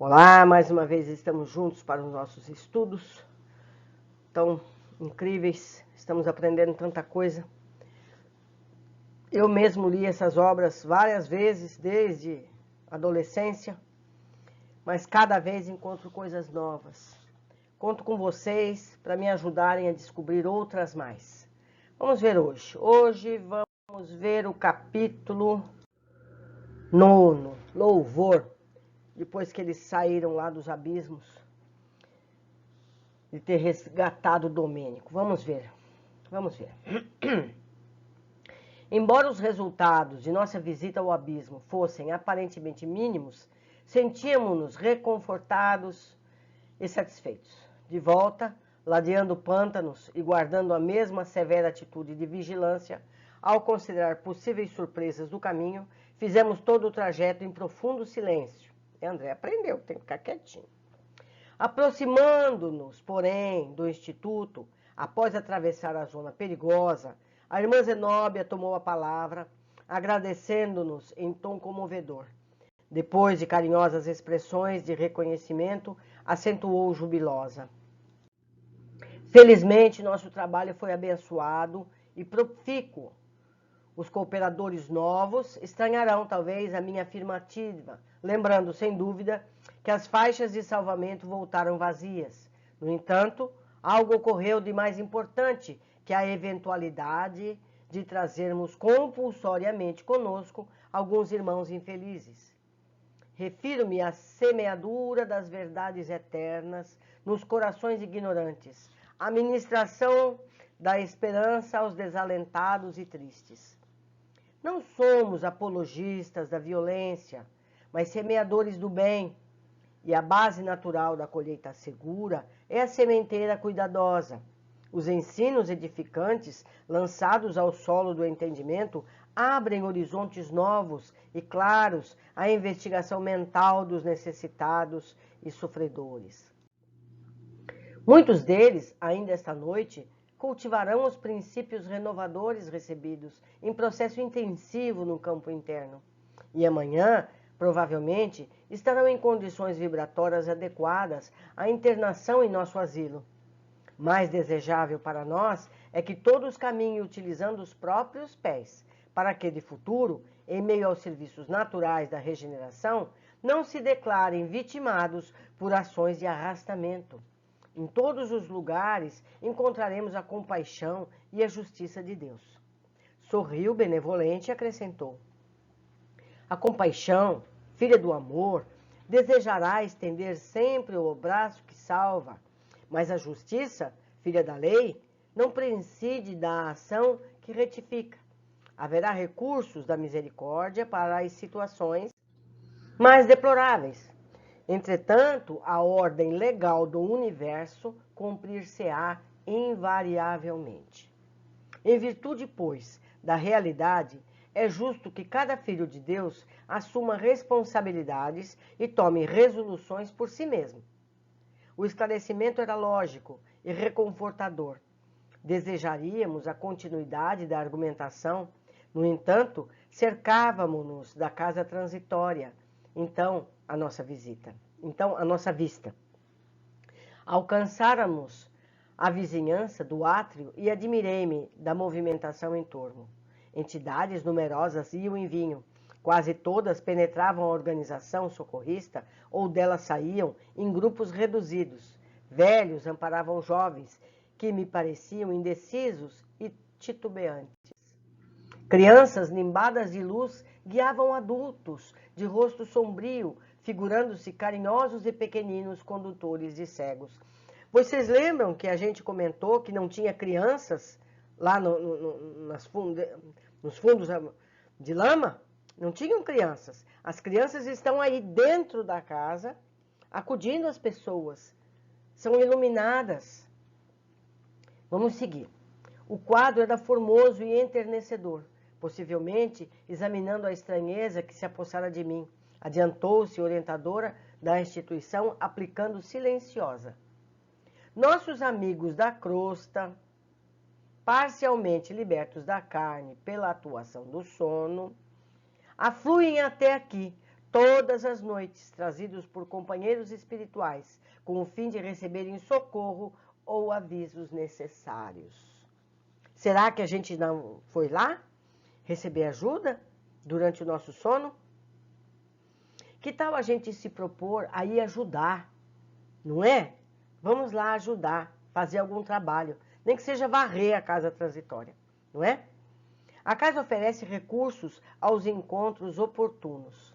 Olá, mais uma vez estamos juntos para os nossos estudos tão incríveis, estamos aprendendo tanta coisa. Eu mesmo li essas obras várias vezes, desde a adolescência, mas cada vez encontro coisas novas. Conto com vocês para me ajudarem a descobrir outras mais. Vamos ver hoje. Hoje vamos ver o capítulo 9, Louvor, depois que eles saíram lá dos abismos, de ter resgatado Domênico. Vamos ver. Embora os resultados de nossa visita ao abismo fossem aparentemente mínimos, sentíamos-nos reconfortados e satisfeitos. De volta, ladeando pântanos e guardando a mesma severa atitude de vigilância, ao considerar possíveis surpresas do caminho, fizemos todo o trajeto em profundo silêncio. E André aprendeu, tem que ficar quietinho. Aproximando-nos, porém, do Instituto, após atravessar a zona perigosa, a irmã Zenóbia tomou a palavra, agradecendo-nos em tom comovedor. Depois de carinhosas expressões de reconhecimento, acentuou jubilosa. Felizmente, nosso trabalho foi abençoado e profícuo. Os cooperadores novos estranharão, talvez, a minha afirmativa, lembrando, sem dúvida, que as faixas de salvamento voltaram vazias. No entanto, algo ocorreu de mais importante que a eventualidade de trazermos compulsoriamente conosco alguns irmãos infelizes. Refiro-me à semeadura das verdades eternas nos corações ignorantes, à ministração da esperança aos desalentados e tristes. Não somos apologistas da violência, mas semeadores do bem, e a base natural da colheita segura é a sementeira cuidadosa. Os ensinos edificantes, lançados ao solo do entendimento, abrem horizontes novos e claros à investigação mental dos necessitados e sofredores. Muitos deles, ainda esta noite, cultivarão os princípios renovadores recebidos em processo intensivo no campo interno. E amanhã, provavelmente, estarão em condições vibratórias adequadas à internação em nosso asilo. Mais desejável para nós é que todos caminhem utilizando os próprios pés, para que, de futuro, em meio aos serviços naturais da regeneração, não se declarem vitimados por ações de arrastamento. Em todos os lugares encontraremos a compaixão e a justiça de Deus. Sorriu benevolente e acrescentou: a compaixão, filha do amor, desejará estender sempre o braço que salva, mas a justiça, filha da lei, não prescinde da ação que retifica. Haverá recursos da misericórdia para as situações mais deploráveis. Entretanto, a ordem legal do universo cumprir-se-á invariavelmente. Em virtude, pois, da realidade, é justo que cada filho de Deus assuma responsabilidades e tome resoluções por si mesmo. O esclarecimento era lógico e reconfortador. Desejaríamos a continuidade da argumentação, no entanto, cercávamos-nos da casa transitória, então a nossa vista. Alcançáramos a vizinhança do átrio e admirei-me da movimentação em torno. Entidades numerosas iam e vinham. Quase todas penetravam a organização socorrista ou dela saíam em grupos reduzidos. Velhos amparavam jovens que me pareciam indecisos e titubeantes. Crianças nimbadas de luz guiavam adultos de rosto sombrio, figurando-se carinhosos e pequeninos condutores de cegos. Vocês lembram que a gente comentou que não tinha crianças lá nos fundos de lama? Não tinham crianças. As crianças estão aí dentro da casa, acudindo as pessoas. São iluminadas. Vamos seguir. O quadro era formoso e enternecedor. Possivelmente, examinando a estranheza que se apossara de mim, adiantou-se orientadora da instituição, aplicando silenciosa. Nossos amigos da crosta, parcialmente libertos da carne pela atuação do sono, afluem até aqui, todas as noites, trazidos por companheiros espirituais, com o fim de receberem socorro ou avisos necessários. Será que a gente não foi lá receber ajuda durante o nosso sono? Que tal a gente se propor a ir ajudar, não é? Vamos lá ajudar, fazer algum trabalho, nem que seja varrer a casa transitória, não é? A casa oferece recursos aos encontros oportunos.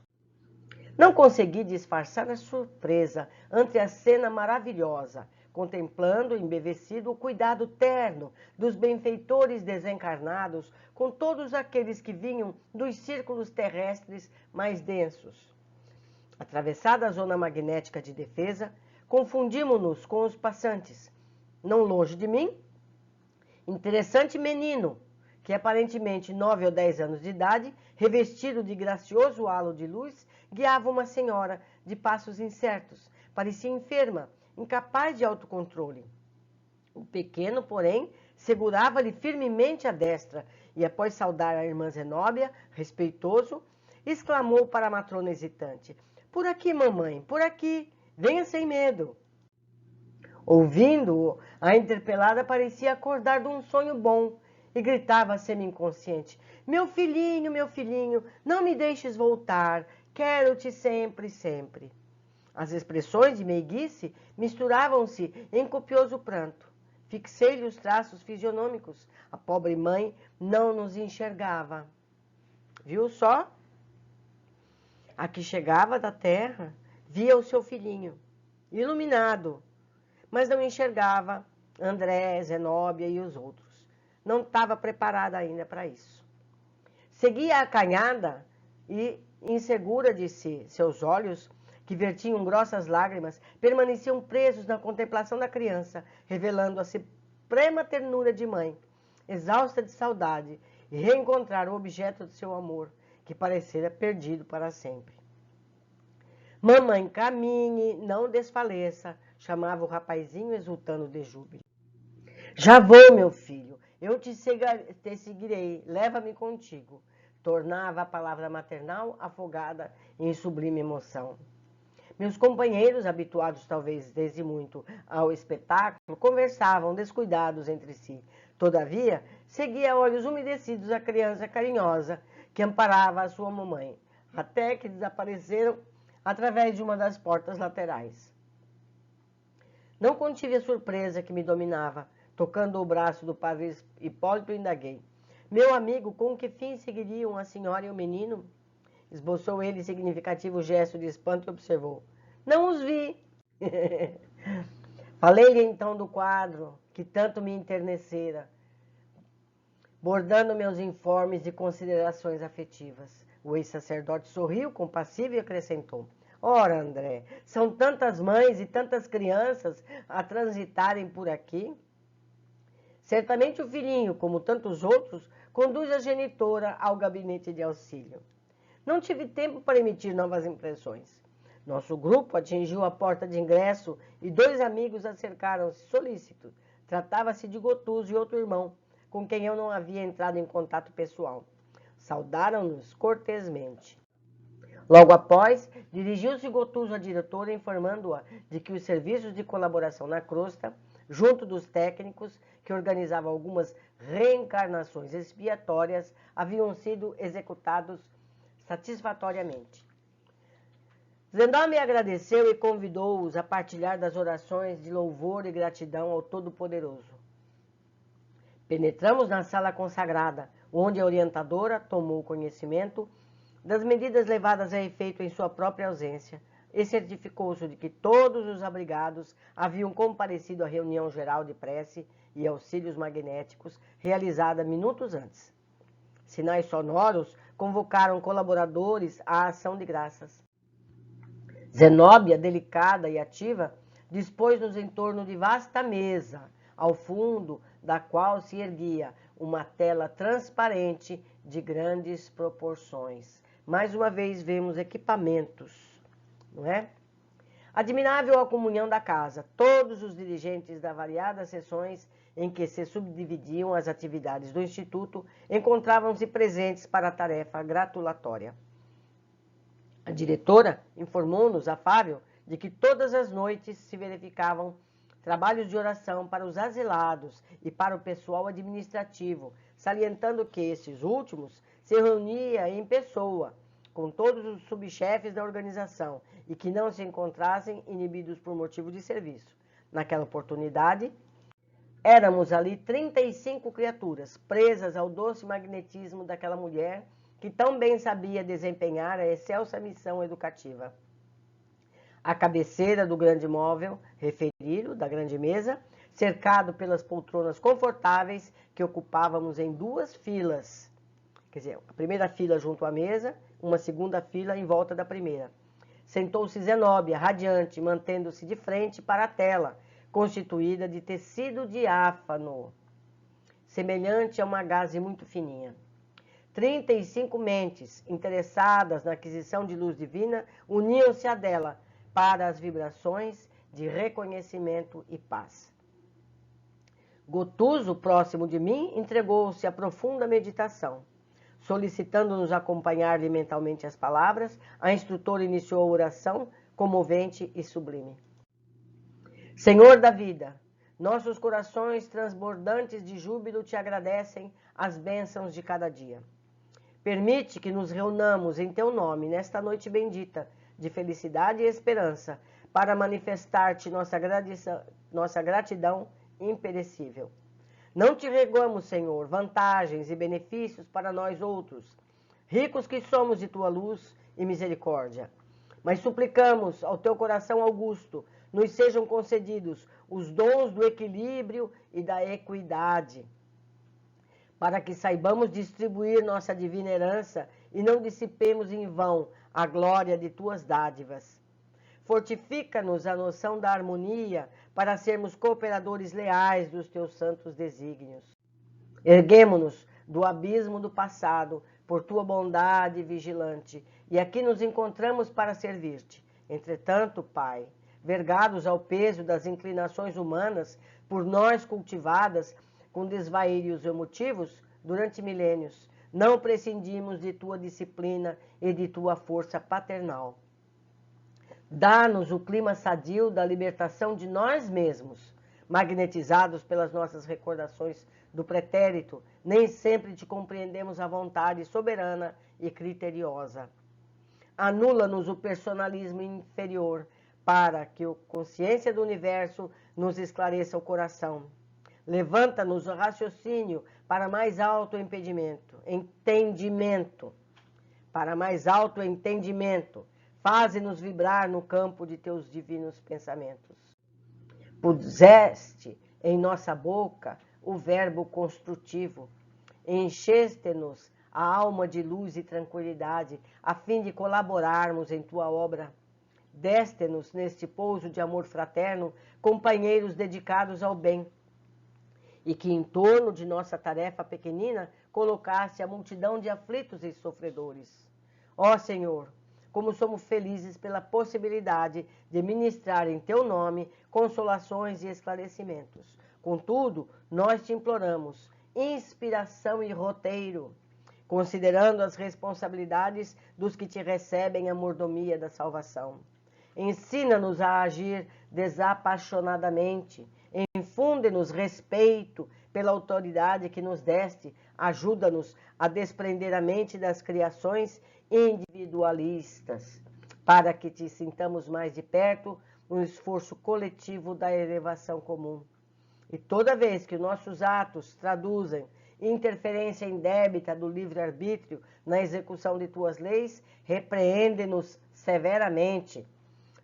Não consegui disfarçar a surpresa ante a cena maravilhosa, contemplando embevecido o cuidado terno dos benfeitores desencarnados com todos aqueles que vinham dos círculos terrestres mais densos. Atravessada a zona magnética de defesa, confundimos-nos com os passantes. Não longe de mim, interessante menino, que aparentemente 9 ou 10 anos de idade, revestido de gracioso halo de luz, guiava uma senhora de passos incertos. Parecia enferma, incapaz de autocontrole. O pequeno, porém, segurava-lhe firmemente a destra e, após saudar a irmã Zenóbia, respeitoso, exclamou para a matrona hesitante: "Por aqui, mamãe, por aqui, venha sem medo." Ouvindo-o, a interpelada parecia acordar de um sonho bom e gritava semi-inconsciente: meu filhinho, não me deixes voltar, quero-te sempre, sempre." As expressões de meiguice misturavam-se em copioso pranto. Fixei-lhe os traços fisionômicos. A pobre mãe não nos enxergava. Viu só? A que chegava da terra via o seu filhinho, iluminado, mas não enxergava André, Zenóbia e os outros. Não estava preparada ainda para isso. Seguia a canhada e, insegura de si, seus olhos, que vertiam grossas lágrimas, permaneciam presos na contemplação da criança, revelando a suprema ternura de mãe, exausta de saudade, e reencontrar o objeto de seu amor, que parecera perdido para sempre. "Mamãe, caminhe, não desfaleça", chamava o rapazinho, exultando de júbilo. "Já vou, meu filho, eu te seguirei, leva-me contigo", tornava a palavra maternal, afogada em sublime emoção. Meus companheiros, habituados talvez desde muito ao espetáculo, conversavam descuidados entre si. Todavia, seguia a olhos umedecidos a criança carinhosa que amparava a sua mamãe, até que desapareceram através de uma das portas laterais. Não contive a surpresa que me dominava. Tocando o braço do padre Hipólito, indaguei: "Meu amigo, com que fim seguiriam a senhora e o menino?" Esboçou ele significativo gesto de espanto e observou: "Não os vi." Falei-lhe então do quadro que tanto me enternecera, bordando meus informes de considerações afetivas. O ex-sacerdote sorriu, compassivo, e acrescentou: "Ora, André, são tantas mães e tantas crianças a transitarem por aqui. Certamente o filhinho, como tantos outros, conduz a genitora ao gabinete de auxílio." Não tive tempo para emitir novas impressões. Nosso grupo atingiu a porta de ingresso e 2 amigos acercaram-se solícitos. Tratava-se de Gotuso e outro irmão, com quem eu não havia entrado em contato pessoal. Saudaram-nos cortesmente. Logo após, dirigiu-se Gotuso à diretora, informando-a de que os serviços de colaboração na crosta, junto dos técnicos que organizavam algumas reencarnações expiatórias, haviam sido executados satisfatoriamente. Zenóbia me agradeceu e convidou-os a partilhar das orações de louvor e gratidão ao Todo-Poderoso. Penetramos na sala consagrada, onde a orientadora tomou conhecimento das medidas levadas a efeito em sua própria ausência e certificou-se de que todos os abrigados haviam comparecido à reunião geral de prece e auxílios magnéticos realizada minutos antes. Sinais sonoros convocaram colaboradores à ação de graças. Zenóbia, delicada e ativa, dispôs-nos em torno de vasta mesa, ao fundo da qual se erguia uma tela transparente de grandes proporções. Mais uma vez vemos equipamentos, não é? Admirável a comunhão da casa. Todos os dirigentes das variadas seções em que se subdividiam as atividades do Instituto encontravam-se presentes para a tarefa gratulatória. A diretora informou-nos, afável, de que todas as noites se verificavam trabalhos de oração para os asilados e para o pessoal administrativo, salientando que estes últimos se reunia em pessoa com todos os subchefes da organização e que não se encontrassem inibidos por motivo de serviço. Naquela oportunidade, éramos ali 35 criaturas, presas ao doce magnetismo daquela mulher que tão bem sabia desempenhar a excelsa missão educativa. À cabeceira do grande móvel, referido, da grande mesa, cercado pelas poltronas confortáveis que ocupávamos em duas filas. Quer dizer, a primeira fila junto à mesa, uma segunda fila em volta da primeira. Sentou-se Zenóbia, radiante, mantendo-se de frente para a tela, constituída de tecido diáfano, semelhante a uma gaze muito fininha. 35 mentes, interessadas na aquisição de luz divina, uniam-se a dela para as vibrações de reconhecimento e paz. Gotuso, próximo de mim, entregou-se à profunda meditação. Solicitando-nos acompanhar-lhe mentalmente as palavras, a instrutora iniciou a oração comovente e sublime. Senhor da vida, nossos corações transbordantes de júbilo te agradecem as bênçãos de cada dia. Permite que nos reunamos em teu nome nesta noite bendita, de felicidade e esperança, para manifestar-te nossa gratidão imperecível. Não te regamos, Senhor, vantagens e benefícios para nós outros, ricos que somos de tua luz e misericórdia, mas suplicamos ao teu coração augusto, nos sejam concedidos os dons do equilíbrio e da equidade, para que saibamos distribuir nossa divina herança e não dissipemos em vão a glória de tuas dádivas. Fortifica-nos a noção da harmonia para sermos cooperadores leais dos teus santos desígnios. Erguemo-nos do abismo do passado por tua bondade vigilante e aqui nos encontramos para servir-te. Entretanto, Pai, vergados ao peso das inclinações humanas por nós cultivadas com desvaíros emotivos durante milênios, não prescindimos de tua disciplina e de tua força paternal. Dá-nos o clima sadio da libertação de nós mesmos, magnetizados pelas nossas recordações do pretérito, nem sempre te compreendemos a vontade soberana e criteriosa. Anula-nos o personalismo inferior, para que a consciência do universo nos esclareça o coração. Levanta-nos o raciocínio para mais alto entendimento, para mais alto entendimento. Faze-nos vibrar no campo de teus divinos pensamentos. Puseste em nossa boca o verbo construtivo. Encheste-nos a alma de luz e tranquilidade, a fim de colaborarmos em tua obra. Deste-nos, neste pouso de amor fraterno, companheiros dedicados ao bem, e que em torno de nossa tarefa pequenina colocaste a multidão de aflitos e sofredores. Ó Senhor, como somos felizes pela possibilidade de ministrar em teu nome consolações e esclarecimentos. Contudo, nós te imploramos inspiração e roteiro, considerando as responsabilidades dos que te recebem a mordomia da salvação. Ensina-nos a agir desapaixonadamente, infunde-nos respeito pela autoridade que nos deste, ajuda-nos a desprender a mente das criações individualistas, para que te sintamos mais de perto no esforço coletivo da elevação comum. E toda vez que nossos atos traduzem interferência indébita do livre-arbítrio na execução de tuas leis, repreende-nos severamente,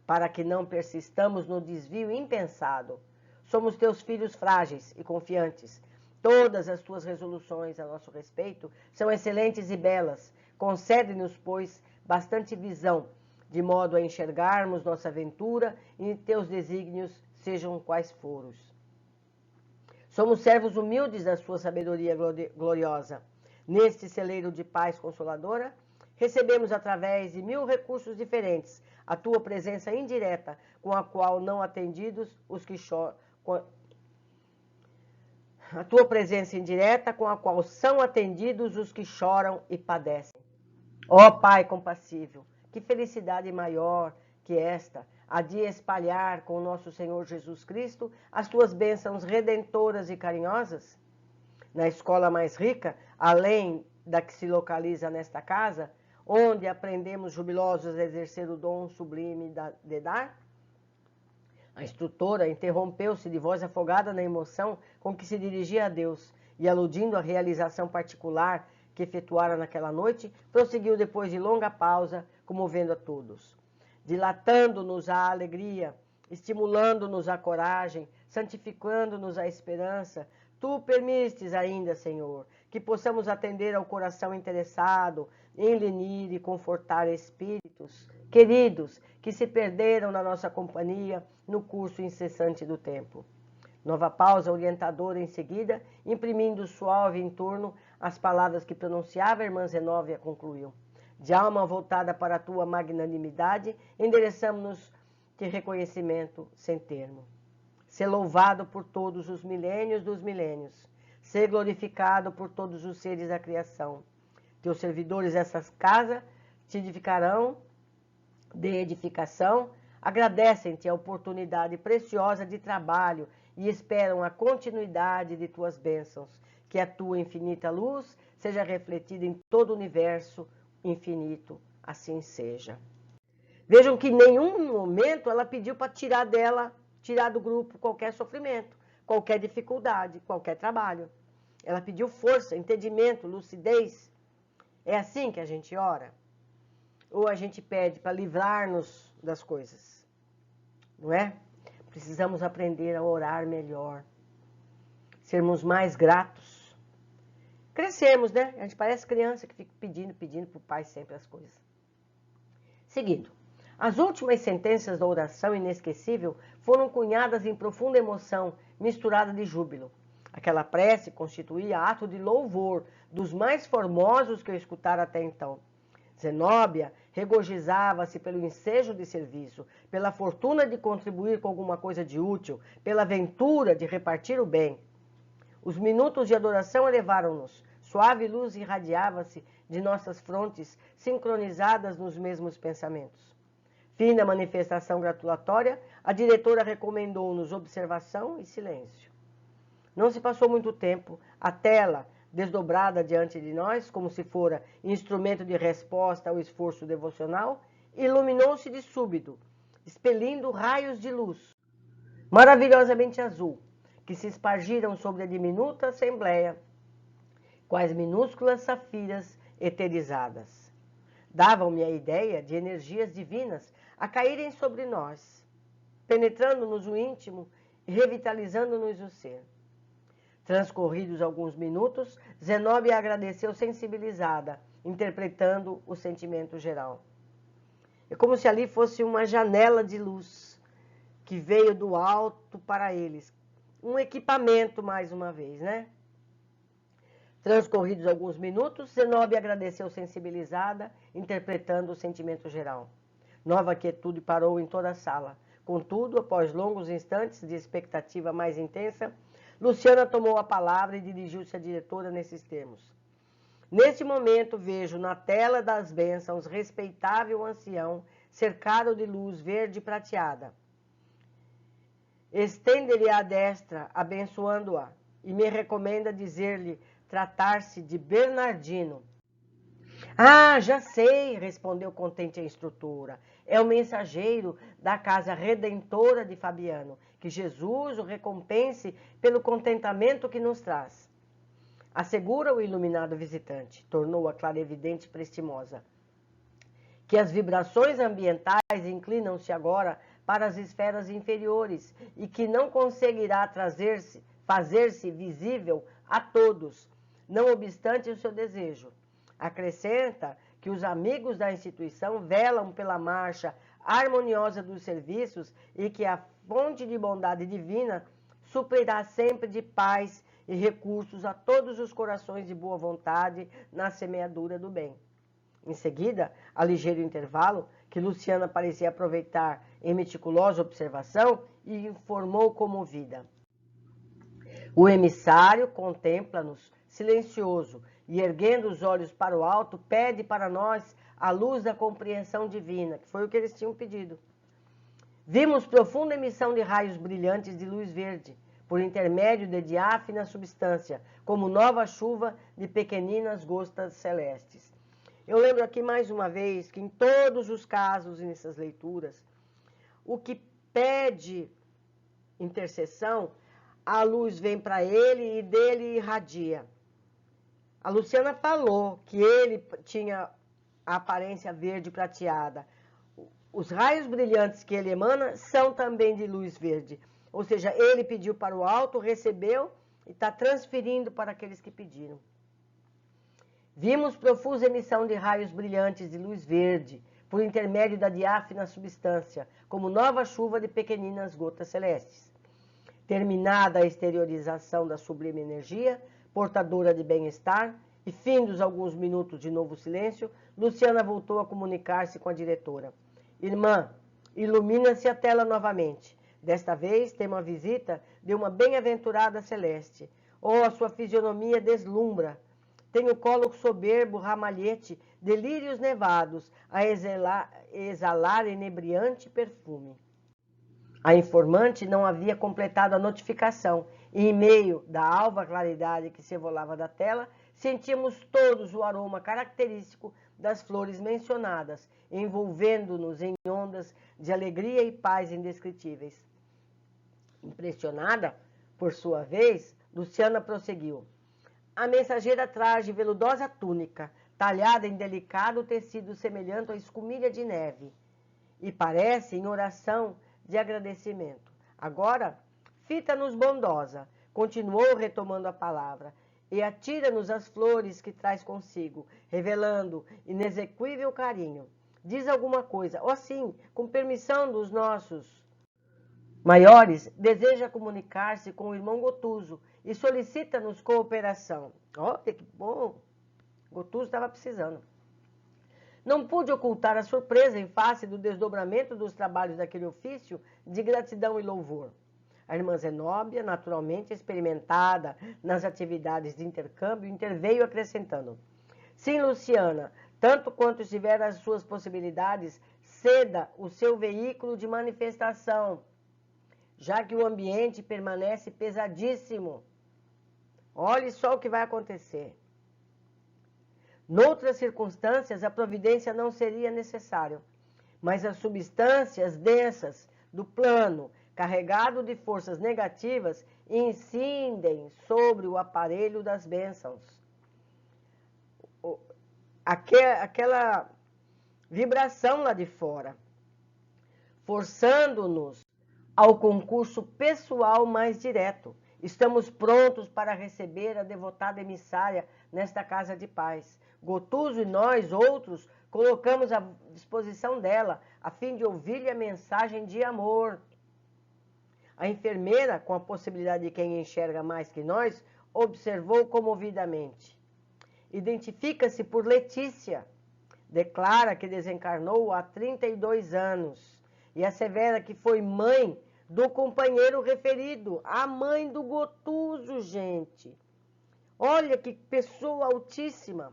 para que não persistamos no desvio impensado. Somos teus filhos frágeis e confiantes. Todas as tuas resoluções a nosso respeito são excelentes e belas. Concede-nos, pois, bastante visão, de modo a enxergarmos nossa aventura e teus desígnios, sejam quais forem. Somos servos humildes da sua sabedoria gloriosa. Neste celeiro de paz consoladora, recebemos através de 1000 recursos diferentes a tua presença indireta, com a qual não atendidos os que choram. A tua presença indireta, com a qual são atendidos os que choram e padecem. Ó Pai compassível, Que felicidade maior que esta, a de espalhar com o nosso Senhor Jesus Cristo as tuas bênçãos redentoras e carinhosas? Na escola mais rica, além da que se localiza nesta casa, onde aprendemos jubilosos a exercer o dom sublime de dar? A instrutora interrompeu-se de voz afogada na emoção com que se dirigia a Deus e, aludindo à realização particular que efetuara naquela noite, prosseguiu depois de longa pausa, comovendo a todos, dilatando-nos a alegria, estimulando-nos a coragem, santificando-nos a esperança. Tu permites ainda, Senhor, que possamos atender ao coração interessado em lenir e confortar espíritos queridos que se perderam na nossa companhia no curso incessante do tempo. Nova pausa orientadora em seguida, imprimindo suave em torno as palavras que pronunciava a irmã Zenóbia, concluiu. De alma voltada para a tua magnanimidade, endereçamos-nos de reconhecimento sem termo. Ser louvado por todos os milênios dos milênios, ser glorificado por todos os seres da criação. Teus servidores dessas casas te edificarão de edificação, agradecem-te a oportunidade preciosa de trabalho e esperam a continuidade de tuas bênçãos, que a tua infinita luz seja refletida em todo o universo infinito, assim seja. Vejam que em nenhum momento ela pediu para tirar do grupo qualquer sofrimento, qualquer dificuldade, qualquer trabalho. Ela pediu força, entendimento, lucidez. É assim que a gente ora? Ou a gente pede para livrar-nos das coisas? Não é? Precisamos aprender a orar melhor, sermos mais gratos. Crescemos, né? A gente parece criança que fica pedindo para o pai sempre as coisas. Seguindo, as últimas sentenças da oração inesquecível foram cunhadas em profunda emoção, misturada de júbilo. Aquela prece constituía ato de louvor, dos mais formosos que eu escutara até então. Zenóbia regozijava-se pelo ensejo de serviço, pela fortuna de contribuir com alguma coisa de útil, pela ventura de repartir o bem. Os minutos de adoração elevaram-nos. Suave luz irradiava-se de nossas frontes, sincronizadas nos mesmos pensamentos. Fim da manifestação gratulatória, a diretora recomendou-nos observação e silêncio. Não se passou muito tempo, a tela, desdobrada diante de nós, como se fora instrumento de resposta ao esforço devocional, iluminou-se de súbito, expelindo raios de luz, maravilhosamente azul, que se espargiram sobre a diminuta assembleia, quais minúsculas safiras eterizadas. Davam-me a ideia de energias divinas a caírem sobre nós, penetrando-nos o íntimo e revitalizando-nos o ser. Transcorridos alguns minutos, Zenóbia agradeceu sensibilizada, interpretando o sentimento geral. É como se ali fosse uma janela de luz que veio do alto para eles. Um equipamento, mais uma vez, né? Transcorridos alguns minutos, Zenóbia agradeceu sensibilizada, interpretando o sentimento geral. Nova quietude parou em toda a sala. Contudo, após longos instantes de expectativa mais intensa, Luciana tomou a palavra e dirigiu-se à diretora nesses termos. Neste momento vejo na tela das bênçãos respeitável ancião, cercado de luz verde prateada. Estende-lhe a destra, abençoando-a, e me recomenda dizer-lhe tratar-se de Bernardino. Ah, já sei, respondeu contente a instrutora. É o mensageiro da casa redentora de Fabiano. Que Jesus o recompense pelo contentamento que nos traz. Assegura o iluminado visitante, tornou a clarividente prestimosa, que as vibrações ambientais inclinam-se agora para as esferas inferiores e que não conseguirá fazer-se visível a todos, não obstante o seu desejo. Acrescenta que os amigos da instituição velam pela marcha harmoniosa dos serviços e que a fonte de bondade divina suprirá sempre de paz e recursos a todos os corações de boa vontade na semeadura do bem. Em seguida, a ligeiro intervalo, que Luciana parecia aproveitar em meticulosa observação, e informou comovida. O emissário contempla-nos silencioso e, erguendo os olhos para o alto, pede para nós à luz da compreensão divina, que foi o que eles tinham pedido. Vimos profunda emissão de raios brilhantes de luz verde, por intermédio de diáfana substância, como nova chuva de pequeninas gotas celestes. Eu lembro aqui mais uma vez que em todos os casos nessas leituras, o que pede intercessão, a luz vem para ele e dele irradia. A Luciana falou que ele tinha a aparência verde prateada. Os raios brilhantes que ele emana são também de luz verde. Ou seja, ele pediu para o alto, recebeu e está transferindo para aqueles que pediram. Vimos profusa emissão de raios brilhantes de luz verde, por intermédio da diáfana substância, como nova chuva de pequeninas gotas celestes. Terminada a exteriorização da sublime energia, portadora de bem-estar, e findos alguns minutos de novo silêncio, Luciana voltou a comunicar-se com a diretora. Irmã, ilumina-se a tela novamente. Desta vez tem uma visita de uma bem-aventurada celeste. Oh, a sua fisionomia deslumbra. Tem o colo soberbo, ramalhete, delírios nevados, a exalar inebriante perfume. A informante não havia completado a notificação, e em meio da alva claridade que se evolava da tela, sentíamos todos o aroma característico das flores mencionadas, envolvendo-nos em ondas de alegria e paz indescritíveis. Impressionada, por sua vez, Luciana prosseguiu. A mensageira traz de veludosa túnica, talhada em delicado tecido semelhante a escumilha de neve, e parece em oração de agradecimento. Agora, fita-nos bondosa, continuou retomando a palavra, e atira-nos as flores que traz consigo, revelando inexequível carinho. Diz alguma coisa, ou sim, com permissão dos nossos maiores, deseja comunicar-se com o irmão Gotuso e solicita-nos cooperação. Olha que bom! Gotuso estava precisando. Não pude ocultar a surpresa em face do desdobramento dos trabalhos daquele ofício de gratidão e louvor. A irmã Zenóbia, naturalmente experimentada nas atividades de intercâmbio, interveio acrescentando. Sim, Luciana, tanto quanto estiver às suas possibilidades, ceda o seu veículo de manifestação, já que o ambiente permanece pesadíssimo. Olhe só o que vai acontecer. Noutras circunstâncias, a providência não seria necessária, mas as substâncias densas do plano, carregado de forças negativas, incidem sobre o aparelho das bênçãos. Aquela vibração lá de fora, forçando-nos ao concurso pessoal mais direto. Estamos prontos para receber a devotada emissária nesta casa de paz. Gotuso e nós, outros, colocamos à disposição dela, a fim de ouvir-lhe a mensagem de amor. A enfermeira, com a possibilidade de quem enxerga mais que nós, observou comovidamente. Identifica-se por Letícia. Declara que desencarnou há 32 anos e assevera que foi mãe do companheiro referido, a mãe do Gotuso, gente. Olha que pessoa altíssima.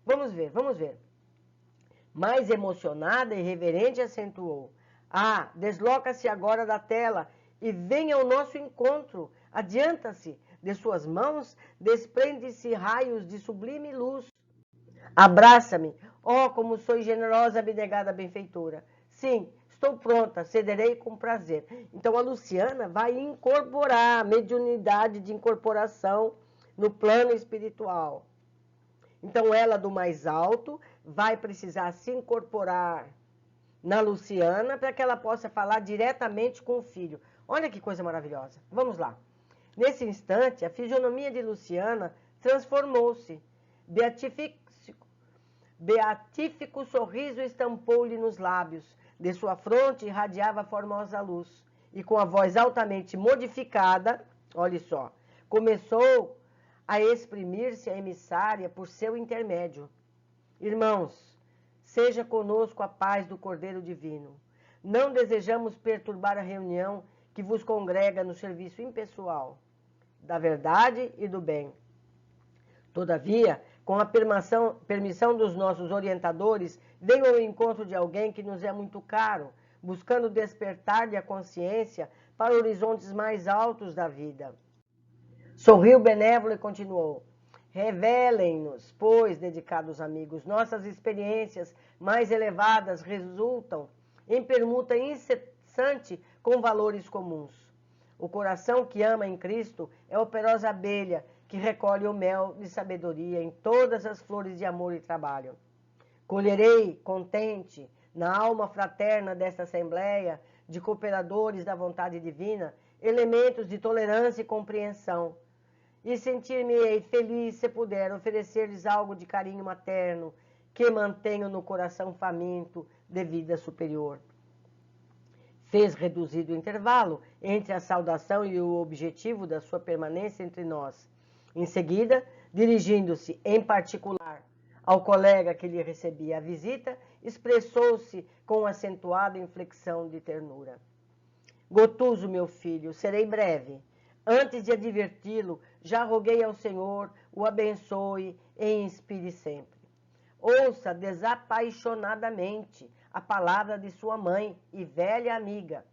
Vamos ver, vamos ver. Mais emocionada e reverente, acentuou. Ah, desloca-se agora da tela e venha ao nosso encontro. Adianta-se, de suas mãos desprende-se raios de sublime luz. Abraça-me, oh, como sou generosa, abnegada benfeitora. Sim, estou pronta, cederei com prazer. Então a Luciana vai incorporar a mediunidade de incorporação no plano espiritual. Então ela do mais alto vai precisar se incorporar na Luciana para que ela possa falar diretamente com o filho. Olha que coisa maravilhosa. Vamos lá. Nesse instante, a fisionomia de Luciana transformou-se. Beatífico sorriso estampou-lhe nos lábios. De sua fronte irradiava formosa luz. E com a voz altamente modificada, olhe só, começou a exprimir-se a emissária por seu intermédio. Irmãos, seja conosco a paz do Cordeiro Divino. Não desejamos perturbar a reunião que vos congrega no serviço impessoal, da verdade e do bem. Todavia, com a permissão dos nossos orientadores, venho ao encontro de alguém que nos é muito caro, buscando despertar-lhe a consciência para horizontes mais altos da vida. Sorriu benévolo e continuou. Revelem-nos, pois, dedicados amigos, nossas experiências mais elevadas resultam em permuta incessante com valores comuns. O coração que ama em Cristo é a operosa abelha que recolhe o mel de sabedoria em todas as flores de amor e trabalho. Colherei, contente, na alma fraterna desta assembleia de cooperadores da vontade divina, elementos de tolerância e compreensão, e sentir-me-ei feliz se puder oferecer-lhes algo de carinho materno que mantenho no coração faminto de vida superior. Fez reduzido o intervalo entre a saudação e o objetivo da sua permanência entre nós. Em seguida, dirigindo-se em particular ao colega que lhe recebia a visita, expressou-se com acentuada inflexão de ternura. Gotuso, meu filho, serei breve. Antes de adverti-lo, já roguei ao Senhor, o abençoe e inspire sempre. Ouça desapaixonadamente a palavra de sua mãe e velha amiga.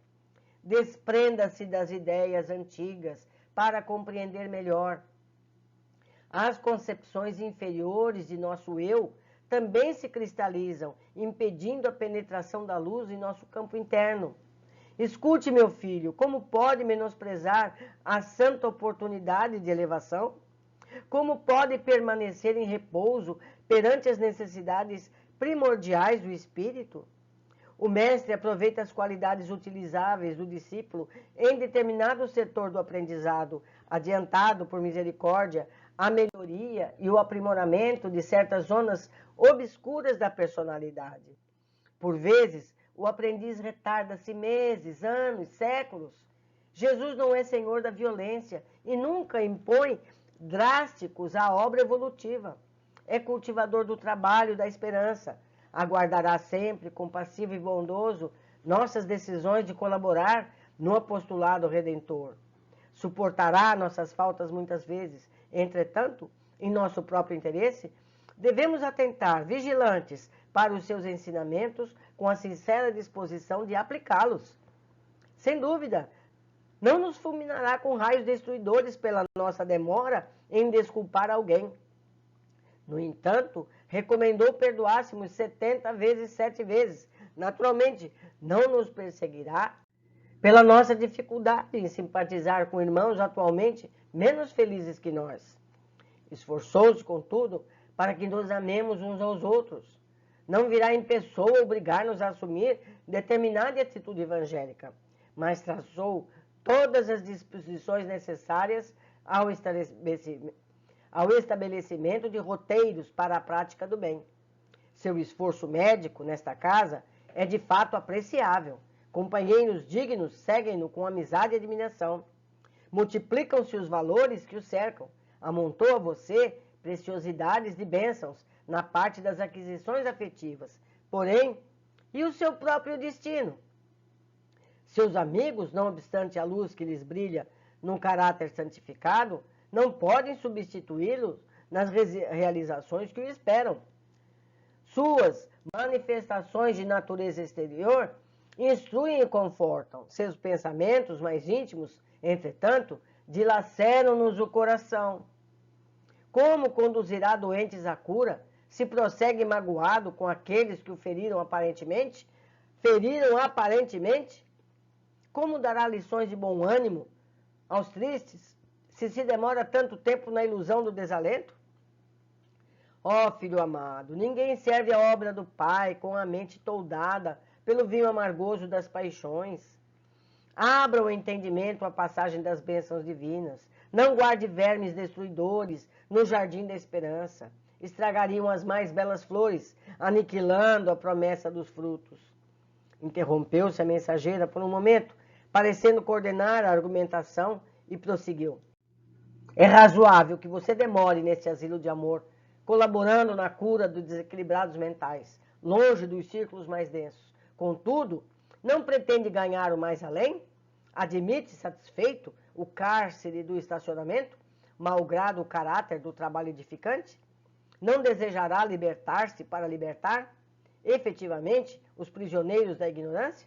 Desprenda-se das ideias antigas para compreender melhor. As concepções inferiores de nosso eu também se cristalizam, impedindo a penetração da luz em nosso campo interno. Escute, meu filho, como pode menosprezar a santa oportunidade de elevação? Como pode permanecer em repouso perante as necessidades primordiais do espírito? O mestre aproveita as qualidades utilizáveis do discípulo em determinado setor do aprendizado, adiantado por misericórdia, a melhoria e o aprimoramento de certas zonas obscuras da personalidade. Por vezes, o aprendiz retarda-se meses, anos, séculos. Jesus não é senhor da violência e nunca impõe drásticos à obra evolutiva. É cultivador do trabalho, da esperança. Aguardará sempre, compassivo e bondoso, nossas decisões de colaborar no apostolado redentor. Suportará nossas faltas muitas vezes. Entretanto, em nosso próprio interesse, devemos atentar, vigilantes, para os seus ensinamentos, com a sincera disposição de aplicá-los. Sem dúvida, não nos fulminará com raios destruidores pela nossa demora em desculpar alguém. No entanto, recomendou perdoássemos 70 vezes 7 vezes. Naturalmente, não nos perseguirá pela nossa dificuldade em simpatizar com irmãos atualmente menos felizes que nós. Esforçou-se, contudo, para que nos amemos uns aos outros. Não virá em pessoa obrigar-nos a assumir determinada atitude evangélica, mas traçou todas as disposições necessárias ao estabelecimento de roteiros para a prática do bem. Seu esforço médico nesta casa é de fato apreciável. Companheiros dignos seguem-no com amizade e admiração. Multiplicam-se os valores que o cercam. Amontou a você preciosidades de bênçãos na parte das aquisições afetivas. Porém, e o seu próprio destino? Seus amigos, não obstante a luz que lhes brilha num caráter santificado, não podem substituí-lo nas realizações que o esperam. Suas manifestações de natureza exterior instruem e confortam. Seus pensamentos mais íntimos, entretanto, dilaceram-nos o coração. Como conduzirá doentes à cura, se prossegue magoado com aqueles que o feriram aparentemente? Como dará lições de bom ânimo aos tristes, se demora tanto tempo na ilusão do desalento? Ó filho amado, ninguém serve a obra do Pai com a mente toldada pelo vinho amargoso das paixões. Abra o entendimento à passagem das bênçãos divinas. Não guarde vermes destruidores no jardim da esperança. Estragariam as mais belas flores, aniquilando a promessa dos frutos. Interrompeu-se a mensageira por um momento, parecendo coordenar a argumentação, e prosseguiu. É razoável que você demore nesse asilo de amor, colaborando na cura dos desequilibrados mentais, longe dos círculos mais densos. Contudo, não pretende ganhar o mais além? Admite satisfeito o cárcere do estacionamento, malgrado o caráter do trabalho edificante? não desejará libertar-se para libertar, efetivamente, os prisioneiros da ignorância?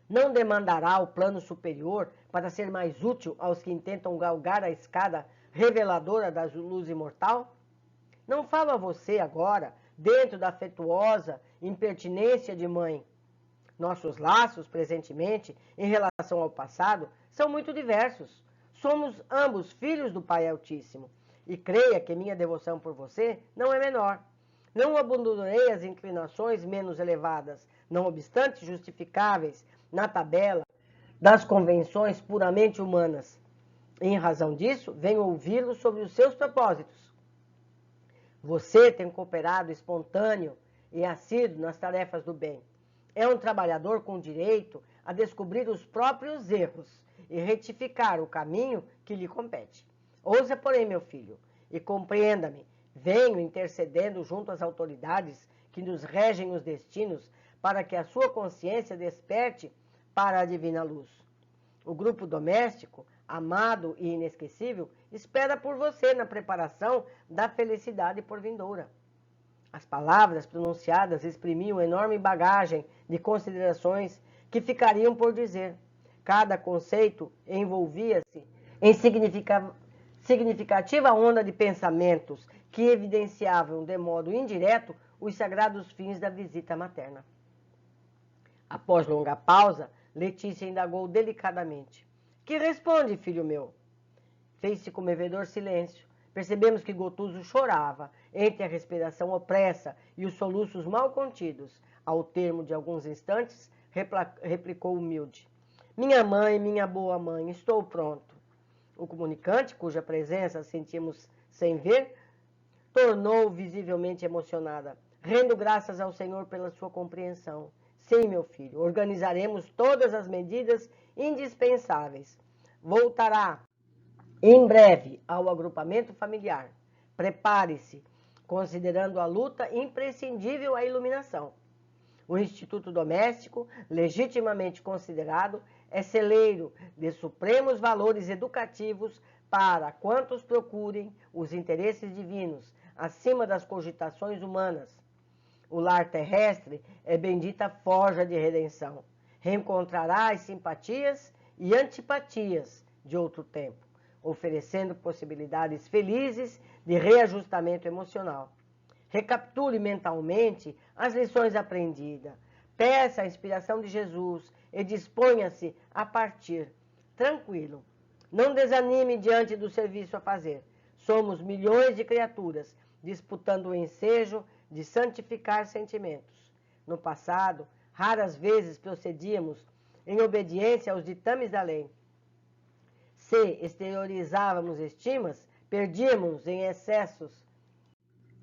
Não demandará o plano superior para ser mais útil aos que intentam galgar a escada reveladora da luz imortal? Não falo a você agora, dentro da afetuosa impertinência de mãe. Nossos laços, presentemente, em relação ao passado, são muito diversos. Somos ambos filhos do Pai Altíssimo. E creia que minha devoção por você não é menor. Não abandonarei as inclinações menos elevadas, não obstante justificáveis na tabela das convenções puramente humanas. Em razão disso, venho ouvi-lo sobre os seus propósitos. Você tem cooperado espontâneo e assíduo nas tarefas do bem. É um trabalhador com direito a descobrir os próprios erros e retificar o caminho que lhe compete. Ouça, porém, meu filho, e compreenda-me. Venho intercedendo junto às autoridades que nos regem os destinos para que a sua consciência desperte para a divina luz. O grupo doméstico, amado e inesquecível, espera por você na preparação da felicidade por vindoura. As palavras pronunciadas exprimiam enorme bagagem de considerações que ficariam por dizer. Cada conceito envolvia-se em significativa onda de pensamentos que evidenciavam de modo indireto os sagrados fins da visita materna. Após longa pausa, Letícia indagou delicadamente. Que responde, filho meu? Fez-se comovedor silêncio. Percebemos que Gotuso chorava, entre a respiração opressa e os soluços mal contidos. Ao termo de alguns instantes, replicou humilde. Minha mãe, minha boa mãe, estou pronto. O comunicante, cuja presença sentimos sem ver, tornou visivelmente emocionada. Rendo graças ao Senhor pela sua compreensão. Sim, meu filho, organizaremos todas as medidas indispensáveis. Voltará em breve ao agrupamento familiar. Prepare-se, considerando a luta imprescindível à iluminação. O Instituto Doméstico, legitimamente considerado, é celeiro de supremos valores educativos para quantos procurem os interesses divinos acima das cogitações humanas. O lar terrestre é bendita forja de redenção. Reencontrará as simpatias e antipatias de outro tempo, oferecendo possibilidades felizes de reajustamento emocional. Recapitule mentalmente as lições aprendidas. Peça a inspiração de Jesus e disponha-se a partir. Tranquilo. Não desanime diante do serviço a fazer. Somos milhões de criaturas disputando o ensejo de santificar sentimentos. No passado, raras vezes procedíamos em obediência aos ditames da lei. Se exteriorizávamos estimas, perdíamos em excessos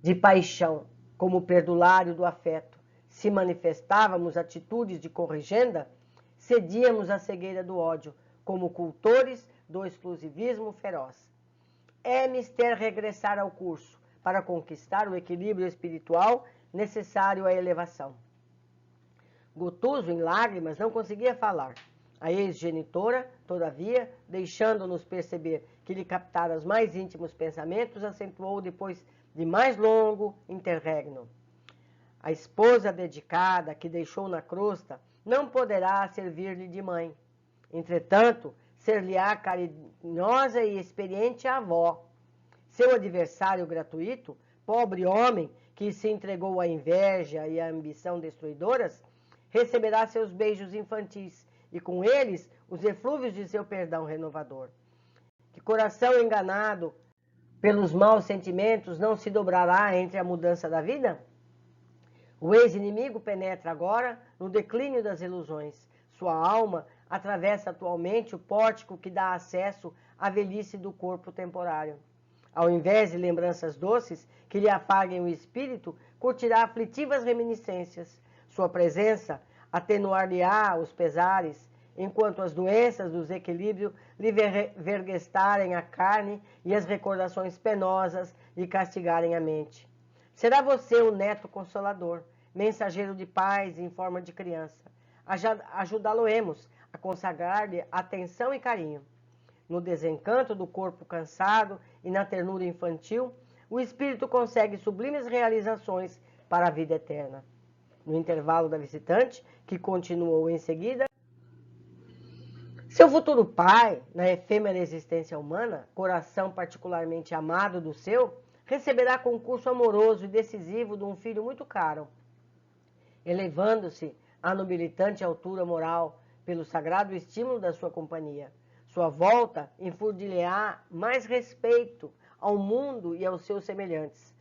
de paixão, como perdulário do afeto. Se manifestávamos atitudes de corrigenda, cedíamos à cegueira do ódio, como cultores do exclusivismo feroz. É mister regressar ao curso, para conquistar o equilíbrio espiritual necessário à elevação. Gotuso, em lágrimas, não conseguia falar. A ex-genitora, todavia, deixando-nos perceber que lhe captara os mais íntimos pensamentos, acentuou depois de mais longo interregno. A esposa dedicada que deixou na crosta não poderá servir-lhe de mãe. Entretanto, ser-lhe-á carinhosa e experiente avó. Seu adversário gratuito, pobre homem que se entregou à inveja e à ambição destruidoras, receberá seus beijos infantis e com eles os eflúvios de seu perdão renovador. Que coração enganado pelos maus sentimentos não se dobrará entre a mudança da vida? O ex-inimigo penetra agora no declínio das ilusões. Sua alma atravessa atualmente o pórtico que dá acesso à velhice do corpo temporário. Ao invés de lembranças doces que lhe afaguem o espírito, curtirá aflitivas reminiscências. Sua presença atenuar-lhe-á os pesares, enquanto as doenças do desequilíbrio lhe verguestarem a carne e as recordações penosas lhe castigarem a mente. Será você o neto consolador, mensageiro de paz em forma de criança. Ajudá-lo-emos a consagrar-lhe atenção e carinho. No desencanto do corpo cansado e na ternura infantil, o espírito consegue sublimes realizações para a vida eterna. No intervalo da visitante, que continuou em seguida, seu futuro pai, na efêmera existência humana, coração particularmente amado do seu, receberá concurso amoroso e decisivo de um filho muito caro, elevando-se à nobilitante altura moral pelo sagrado estímulo da sua companhia. Sua volta infundir-lhe-á mais respeito ao mundo e aos seus semelhantes.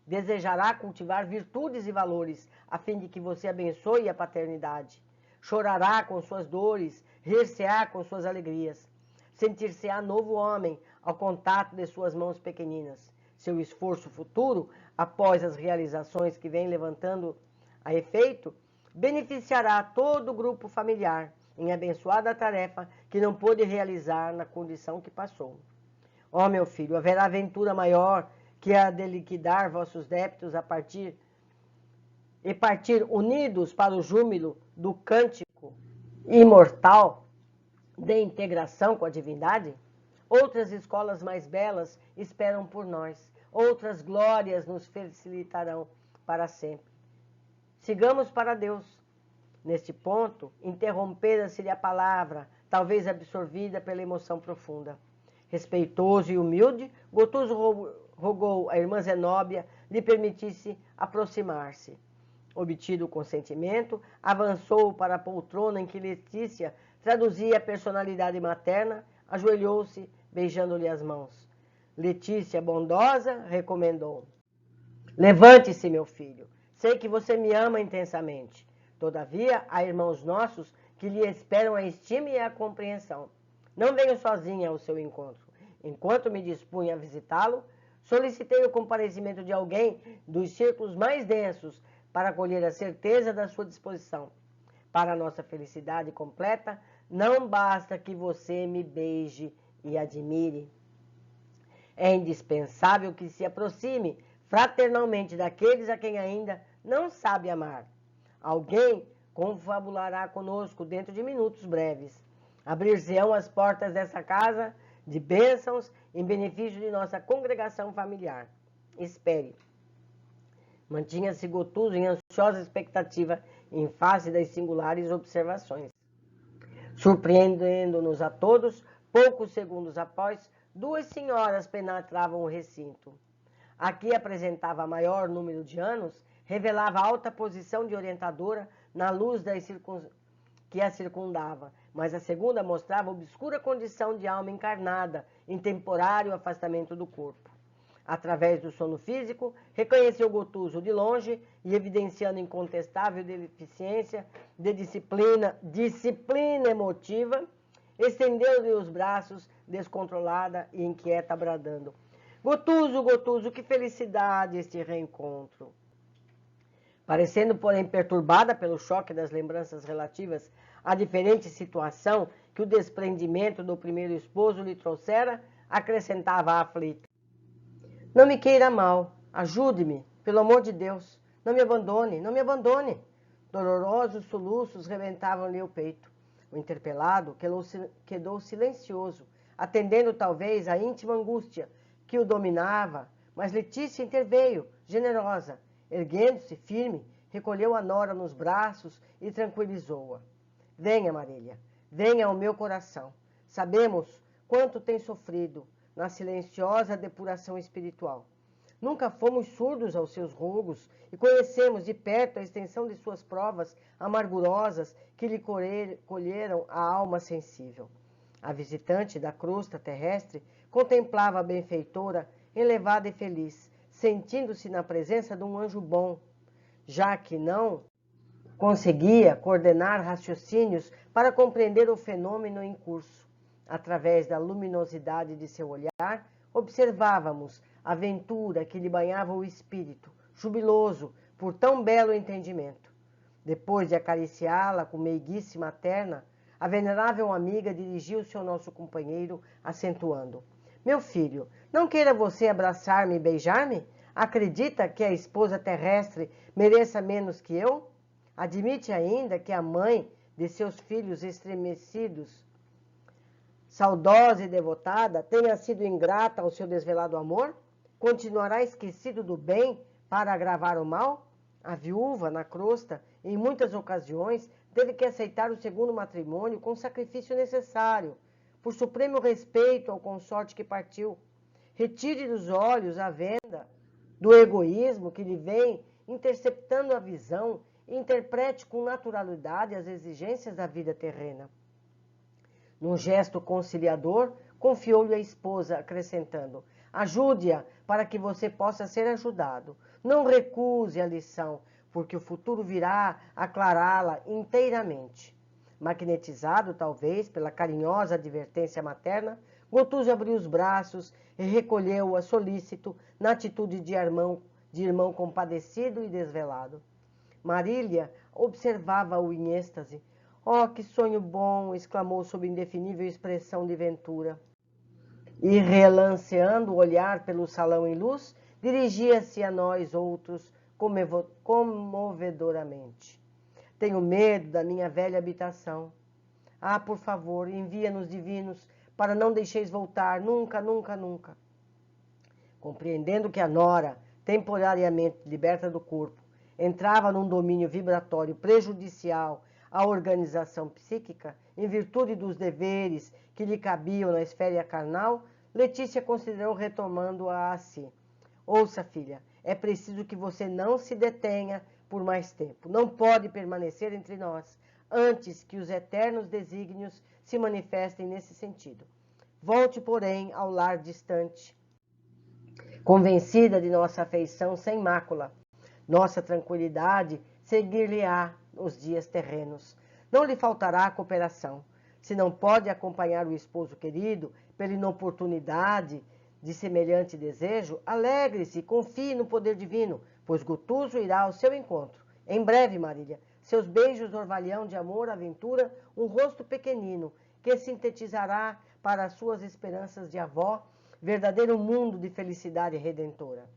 Desejará cultivar virtudes e valores, a fim de que você abençoe a paternidade. Chorará com suas dores, rir-se-á com suas alegrias. Sentir-se-á novo homem ao contato de suas mãos pequeninas. Seu esforço futuro, após as realizações que vem levantando a efeito, beneficiará todo o grupo familiar em abençoada tarefa que não pôde realizar na condição que passou. Ó meu filho, haverá aventura maior que a de liquidar vossos débitos partir unidos para o júbilo do cântico imortal de integração com a divindade? Outras escolas mais belas esperam por nós, outras glórias nos facilitarão para sempre. Sigamos para Deus. Neste ponto, interrompera-se-lhe a palavra, talvez absorvida pela emoção profunda. Respeitoso e humilde, Gotuso rogou à irmã Zenóbia lhe permitisse aproximar-se. Obtido o consentimento, avançou para a poltrona em que Letícia traduzia a personalidade materna, ajoelhou-se, beijando-lhe as mãos. Letícia, bondosa, recomendou: levante-se, meu filho. Sei que você me ama intensamente. Todavia, há irmãos nossos que lhe esperam a estima e a compreensão. Não venho sozinha ao seu encontro. Enquanto me dispunha a visitá-lo, solicitei o comparecimento de alguém dos círculos mais densos para colher a certeza da sua disposição. Para a nossa felicidade completa, não basta que você me beije e admire. É indispensável que se aproxime fraternalmente daqueles a quem ainda não sabe amar. Alguém confabulará conosco dentro de minutos breves. Abrir-se-ão as portas dessa casa de bênçãos em benefício de nossa congregação familiar. Espere. Mantinha-se Gotuso em ansiosa expectativa em face das singulares observações. Surpreendendo-nos a todos, poucos segundos após, duas senhoras penetravam o recinto. A que apresentava maior número de anos, revelava alta posição de orientadora na luz que a circundava, mas a segunda mostrava obscura condição de alma encarnada, em temporário afastamento do corpo. Através do sono físico, reconheceu Gotuso de longe e, evidenciando incontestável deficiência de disciplina emotiva, estendeu-lhe os braços, descontrolada e inquieta, bradando: Gotuso, Gotuso, que felicidade este reencontro! Parecendo, porém, perturbada pelo choque das lembranças relativas à diferente situação que o desprendimento do primeiro esposo lhe trouxera, acrescentava aflita: não me queira mal, ajude-me, pelo amor de Deus, não me abandone, não me abandone. Dolorosos soluços rebentavam-lhe o peito. O interpelado quedou silencioso, atendendo talvez à íntima angústia que o dominava, mas Letícia interveio, generosa. Erguendo-se firme, recolheu a nora nos braços e tranquilizou-a. Venha, Marília, venha ao meu coração. Sabemos quanto tem sofrido na silenciosa depuração espiritual. Nunca fomos surdos aos seus rogos e conhecemos de perto a extensão de suas provas amargurosas que lhe colheram a alma sensível. A visitante da crosta terrestre contemplava a benfeitora elevada e feliz, sentindo-se na presença de um anjo bom, já que não conseguia coordenar raciocínios para compreender o fenômeno em curso. Através da luminosidade de seu olhar, observávamos a ventura que lhe banhava o espírito, jubiloso por tão belo entendimento. Depois de acariciá-la com meiguice materna, a venerável amiga dirigiu-se ao nosso companheiro, acentuando: meu filho, não queira você abraçar-me e beijar-me? Acredita que a esposa terrestre mereça menos que eu? Admite ainda que a mãe de seus filhos estremecidos, saudosa e devotada, tenha sido ingrata ao seu desvelado amor? continuará esquecido do bem para agravar o mal? A viúva, na crosta, em muitas ocasiões, teve que aceitar o segundo matrimônio com o sacrifício necessário, por supremo respeito ao consorte que partiu. Retire dos olhos a venda do egoísmo que lhe vem interceptando a visão e interprete com naturalidade as exigências da vida terrena. Num gesto conciliador, confiou-lhe a esposa, acrescentando: ajude-a para que você possa ser ajudado. Não recuse a lição, porque o futuro virá aclará-la inteiramente. Magnetizado, talvez, pela carinhosa advertência materna, Gotuso abriu os braços e recolheu-a solícito na atitude de irmão compadecido e desvelado. Marília observava-o em êxtase. Oh, que sonho bom! Exclamou sob indefinível expressão de ventura. E, relanceando o olhar pelo salão em luz, dirigia-se a nós outros comovedoramente. Tenho medo da minha velha habitação. Ah, por favor, envia-nos divinos, para não deixeis voltar, nunca, nunca, nunca. Compreendendo que a nora, temporariamente liberta do corpo, entrava num domínio vibratório prejudicial à organização psíquica, em virtude dos deveres que lhe cabiam na esfera carnal, Letícia considerou retomando-a a si. Ouça, filha, é preciso que você não se detenha por mais tempo. Não pode permanecer entre nós, antes que os eternos desígnios se manifestem nesse sentido. Volte, porém, ao lar distante, convencida de nossa afeição sem mácula. Nossa tranquilidade seguir-lhe-á nos dias terrenos. Não lhe faltará a cooperação. Se não pode acompanhar o esposo querido, pela inoportunidade de semelhante desejo, alegre-se e confie no poder divino, pois Gotuso irá ao seu encontro. Em breve, Marília, seus beijos orvalhão de amor, aventura, um rosto pequenino, que sintetizará para as suas esperanças de avó, verdadeiro mundo de felicidade redentora.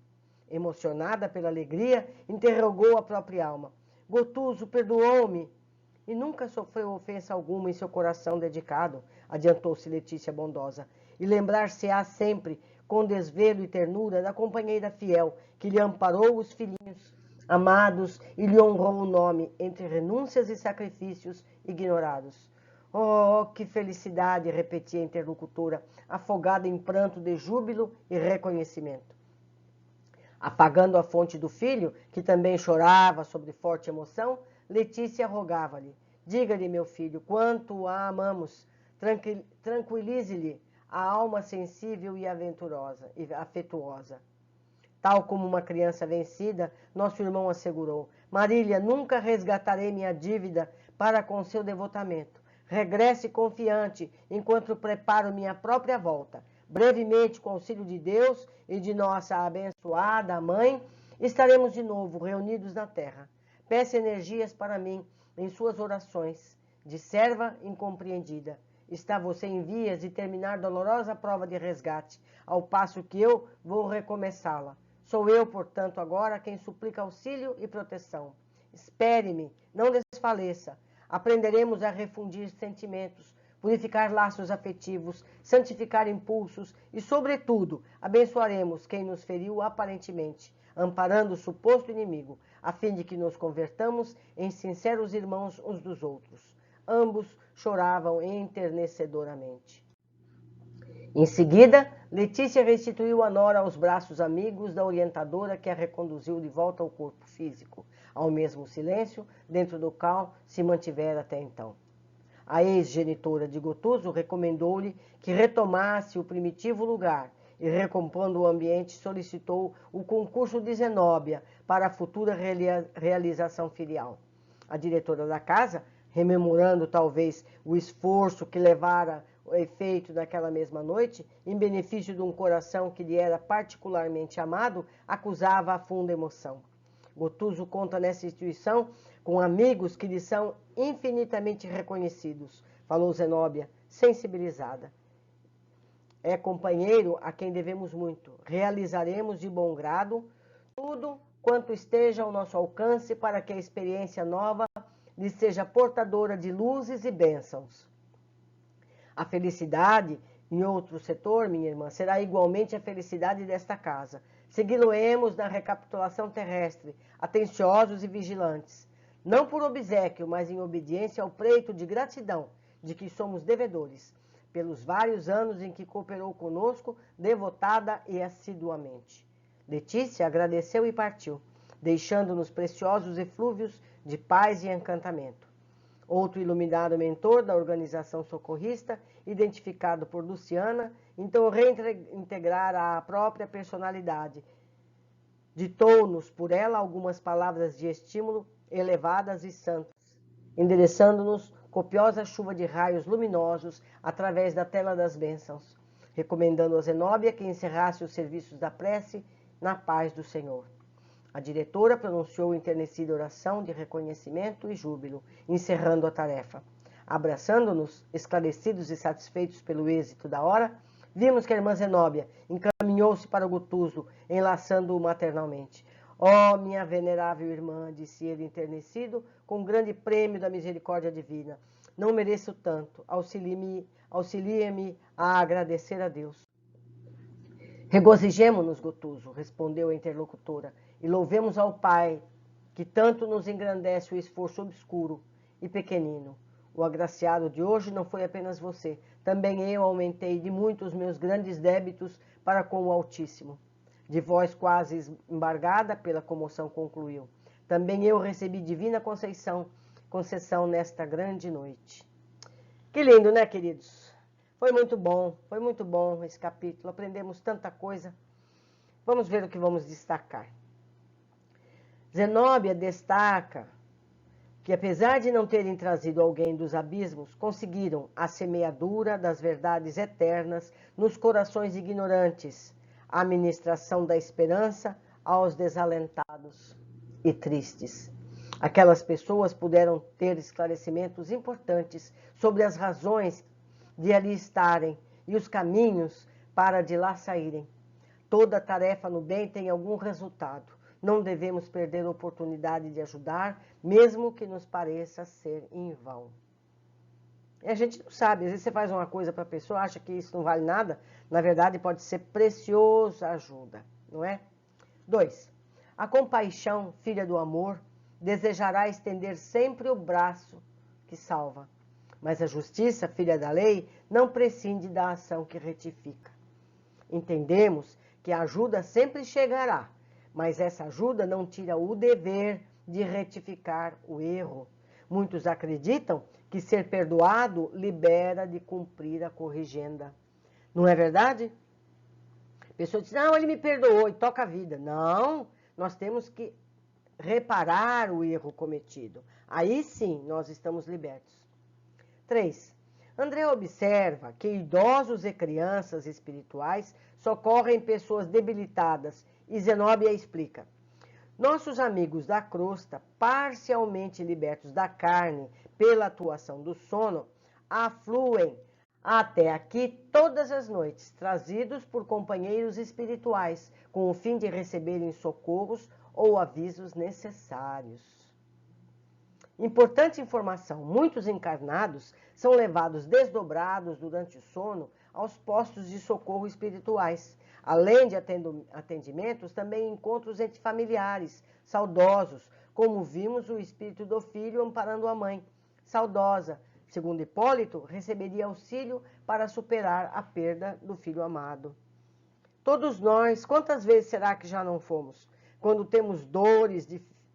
Emocionada pela alegria, interrogou a própria alma. Gotuso perdoou-me e nunca sofreu ofensa alguma em seu coração dedicado, adiantou-se Letícia bondosa, e lembrar-se-á sempre, com desvelo e ternura, da companheira fiel, que lhe amparou os filhinhos amados e lhe honrou o nome, entre renúncias e sacrifícios ignorados. Oh, que felicidade, repetia a interlocutora, afogada em pranto de júbilo e reconhecimento. Apagando a fonte do filho, que também chorava sobre forte emoção, Letícia rogava-lhe: diga-lhe, meu filho, quanto a amamos. Tranquilize-lhe a alma sensível e aventurosa e afetuosa. Tal como uma criança vencida, nosso irmão assegurou: Marília, nunca resgatarei minha dívida para com seu devotamento. Regresse confiante, enquanto preparo minha própria volta. Brevemente, com o auxílio de Deus e de nossa abençoada mãe, estaremos de novo reunidos na terra. Peça energias para mim em suas orações. De serva incompreendida, está você em vias de terminar dolorosa prova de resgate, ao passo que eu vou recomeçá-la. Sou eu, portanto, agora quem suplica auxílio e proteção. Espere-me, não desfaleça. Aprenderemos a refundir sentimentos, purificar laços afetivos, santificar impulsos e, sobretudo, abençoaremos quem nos feriu aparentemente, amparando o suposto inimigo, a fim de que nos convertamos em sinceros irmãos uns dos outros. Ambos choravam enternecedoramente. Em seguida, Letícia restituiu a nora aos braços amigos da orientadora que a reconduziu de volta ao corpo físico, ao mesmo silêncio dentro do qual se mantivera até então. A ex-genitora de Gotuso recomendou-lhe que retomasse o primitivo lugar e, recompondo o ambiente, solicitou o concurso de Zenóbia para a futura realização filial. A diretora da casa, rememorando talvez o esforço que levara o efeito naquela mesma noite, em benefício de um coração que lhe era particularmente amado, acusava a funda emoção. Gotuso conta nessa instituição com amigos que lhe são infinitamente reconhecidos, falou Zenóbia, sensibilizada. É companheiro a quem devemos muito. Realizaremos de bom grado tudo quanto esteja ao nosso alcance para que a experiência nova lhe seja portadora de luzes e bênçãos. A felicidade Em outro setor, minha irmã, será igualmente a felicidade desta casa. Segui-lo-emos na recapitulação terrestre, atenciosos e vigilantes, não por obséquio, mas em obediência ao preito de gratidão de que somos devedores, pelos vários anos em que cooperou conosco, devotada e assiduamente. Letícia agradeceu e partiu, deixando-nos preciosos eflúvios de paz e encantamento. Outro iluminado mentor da organização socorrista, identificado por Luciana, então reintegrar a própria personalidade. Ditou-nos por ela algumas palavras de estímulo elevadas e santas, endereçando-nos copiosa chuva de raios luminosos através da tela das bênçãos, recomendando a Zenóbia que encerrasse os serviços da prece na paz do Senhor. A diretora pronunciou enternecida oração de reconhecimento e júbilo, encerrando a tarefa. Abraçando-nos, esclarecidos e satisfeitos pelo êxito da hora, vimos que a irmã Zenóbia encaminhou-se para o Gutuso, enlaçando-o maternalmente. Ó, minha venerável irmã, disse ele enternecido, com grande prêmio da misericórdia divina. Não mereço tanto. Auxilie-me a agradecer a Deus. Regozijemo-nos, Gutuso, respondeu a interlocutora, e louvemos ao Pai, que tanto nos engrandece o esforço obscuro e pequenino. O agraciado de hoje não foi apenas você, também eu aumentei de muito os meus grandes débitos para com o Altíssimo. De voz quase embargada pela comoção concluiu. Também eu recebi divina concessão nesta grande noite. Que lindo, né, queridos? Foi muito bom esse capítulo. Aprendemos tanta coisa. Vamos ver o que vamos destacar. Zenóbia destaca que, apesar de não terem trazido alguém dos abismos, conseguiram a semeadura das verdades eternas nos corações ignorantes, a ministração da esperança aos desalentados e tristes. Aquelas pessoas puderam ter esclarecimentos importantes sobre as razões de ali estarem e os caminhos para de lá saírem. Toda tarefa no bem tem algum resultado. Não devemos perder a oportunidade de ajudar, mesmo que nos pareça ser em vão. E a gente não sabe, às vezes você faz uma coisa para a pessoa, acha que isso não vale nada, na verdade pode ser preciosa ajuda, não é? 2. A compaixão, filha do amor, desejará estender sempre o braço que salva. Mas a justiça, filha da lei, não prescinde da ação que retifica. Entendemos que a ajuda sempre chegará, mas essa ajuda não tira o dever de retificar o erro. Muitos acreditam que ser perdoado libera de cumprir a corrigenda. Não é verdade? A pessoa diz, não, ele me perdoou e toca a vida. Não, nós temos que reparar o erro cometido. Aí sim nós estamos libertos. 3. André observa que idosos e crianças espirituais socorrem pessoas debilitadas e Zenóbia explica. Nossos amigos da crosta, parcialmente libertos da carne pela atuação do sono, afluem até aqui todas as noites, trazidos por companheiros espirituais, com o fim de receberem socorros ou avisos necessários. Importante informação, muitos encarnados são levados desdobrados durante o sono aos postos de socorro espirituais. Além de atendimentos, também encontros entre familiares, saudosos, como vimos o espírito do filho amparando a mãe. Saudosa, segundo Hipólito, receberia auxílio para superar a perda do filho amado. Todos nós, quantas vezes será que já não fomos? Quando temos dores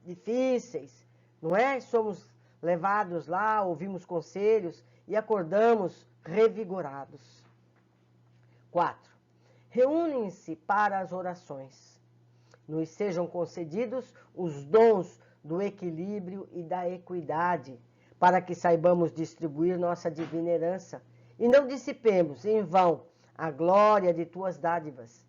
difíceis, não é? Somos levados lá, ouvimos conselhos e acordamos revigorados. 4. Reúnem-se para as orações. Nos sejam concedidos os dons do equilíbrio e da equidade, para que saibamos distribuir nossa divina herança e não dissipemos em vão a glória de tuas dádivas.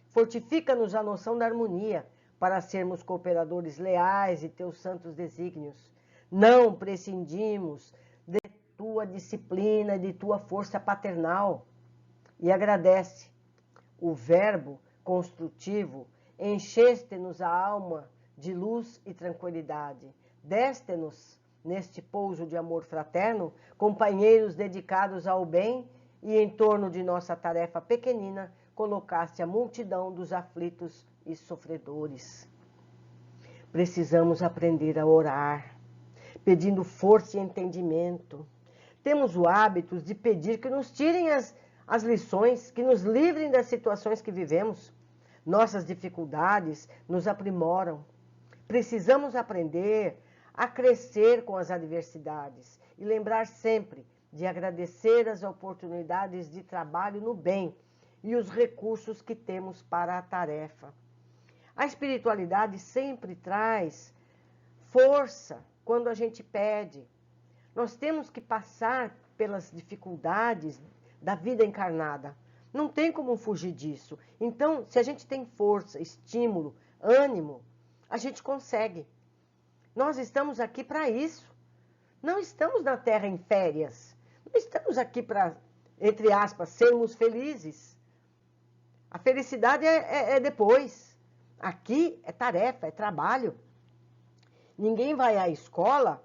Fortifica-nos a noção da harmonia, para sermos cooperadores leais de teus santos desígnios. Não prescindimos de tua disciplina e de tua força paternal. E agradece. O verbo construtivo, encheste-nos a alma de luz e tranquilidade. Deste-nos, neste pouso de amor fraterno, companheiros dedicados ao bem e em torno de nossa tarefa pequenina colocasse a multidão dos aflitos e sofredores. Precisamos aprender a orar, pedindo força e entendimento. Temos o hábito de pedir que nos tirem as lições, que nos livrem das situações que vivemos. Nossas dificuldades nos aprimoram. Precisamos aprender a crescer com as adversidades e lembrar sempre de agradecer as oportunidades de trabalho no bem e os recursos que temos para a tarefa. A espiritualidade sempre traz força quando a gente pede. Nós temos que passar pelas dificuldades da vida encarnada. Não tem como fugir disso. Então, se a gente tem força, estímulo, ânimo, a gente consegue. Nós estamos aqui para isso. Não estamos na Terra em férias. Não estamos aqui para, entre aspas, sermos felizes. A felicidade é depois. Aqui é tarefa, é trabalho. Ninguém vai à escola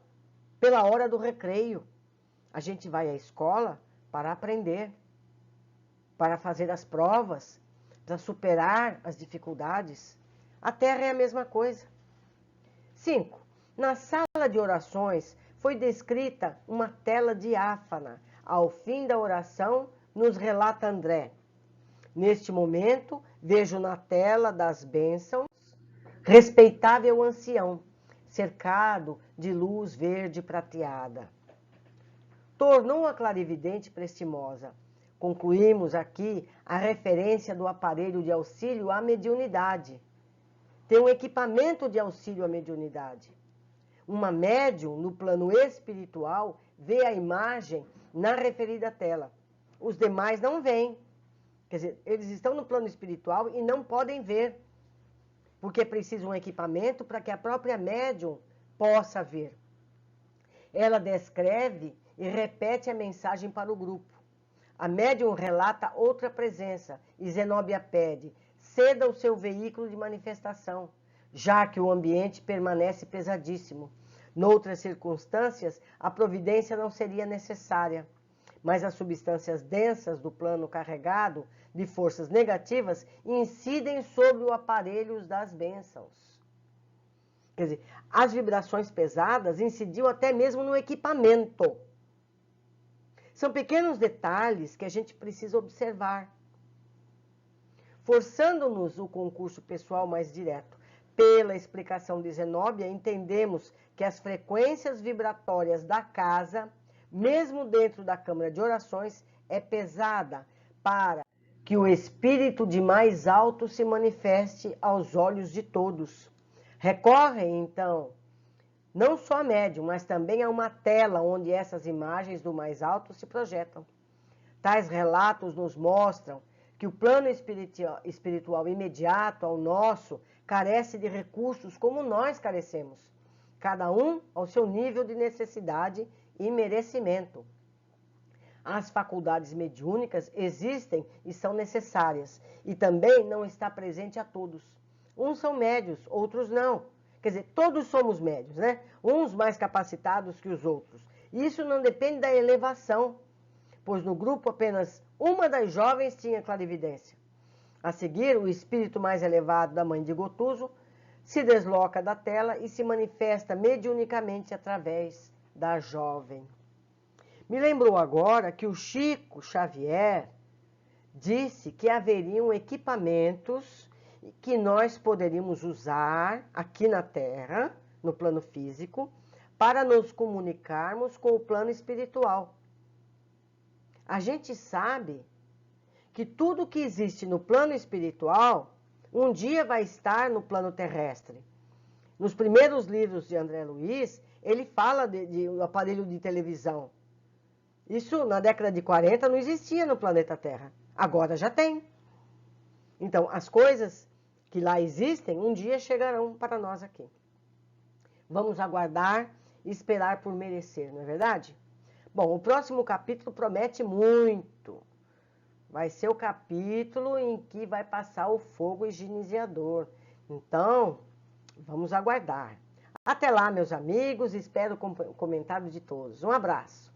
pela hora do recreio. A gente vai à escola para aprender, para fazer as provas, para superar as dificuldades. A Terra é a mesma coisa. 5. Na sala de orações foi descrita uma tela diáfana. Ao fim da oração, nos relata André. Neste momento, vejo na tela das bênçãos respeitável ancião, cercado de luz verde prateada. Tornou a clarividente prestimosa. Concluímos aqui a referência do aparelho de auxílio à mediunidade. Tem um equipamento de auxílio à mediunidade. Uma médium no plano espiritual vê a imagem na referida tela. Os demais não veem. Quer dizer, eles estão no plano espiritual e não podem ver, porque precisa um equipamento para que a própria médium possa ver. Ela descreve e repete a mensagem para o grupo. A médium relata outra presença e Zenóbia pede: ceda o seu veículo de manifestação, já que o ambiente permanece pesadíssimo. Noutras circunstâncias, a providência não seria necessária, mas as substâncias densas do plano carregado de forças negativas incidem sobre o aparelho das bênçãos. Quer dizer, as vibrações pesadas incidiam até mesmo no equipamento. São pequenos detalhes que a gente precisa observar, forçando-nos o concurso pessoal mais direto. Pela explicação de Zenóbia, entendemos que as frequências vibratórias da casa, mesmo dentro da câmara de orações, é pesada para que o espírito de mais alto se manifeste aos olhos de todos. Recorrem, então, não só a médium, mas também a uma tela onde essas imagens do mais alto se projetam. Tais relatos nos mostram que o plano espiritual imediato ao nosso carece de recursos como nós carecemos, cada um ao seu nível de necessidade e merecimento. As faculdades mediúnicas existem e são necessárias, e também não está presente a todos. Uns são médios, outros não. Quer dizer, todos somos médios, né? Uns mais capacitados que os outros. Isso não depende da elevação, pois no grupo apenas uma das jovens tinha clarividência. A seguir, o espírito mais elevado da mãe de Gotuso se desloca da tela e se manifesta mediunicamente através da jovem. Me lembrou agora que o Chico Xavier disse que haveriam equipamentos que nós poderíamos usar aqui na Terra, no plano físico, para nos comunicarmos com o plano espiritual. A gente sabe que tudo que existe no plano espiritual, um dia vai estar no plano terrestre. Nos primeiros livros de André Luiz, ele fala de aparelho de televisão. Isso, na década de 40, não existia no planeta Terra. Agora já tem. Então, as coisas que lá existem, um dia chegarão para nós aqui. Vamos aguardar e esperar por merecer, não é verdade? Bom, o próximo capítulo promete muito. Vai ser o capítulo em que vai passar o fogo higienizador. Então, vamos aguardar. Até lá, meus amigos. Espero o comentário de todos. Um abraço.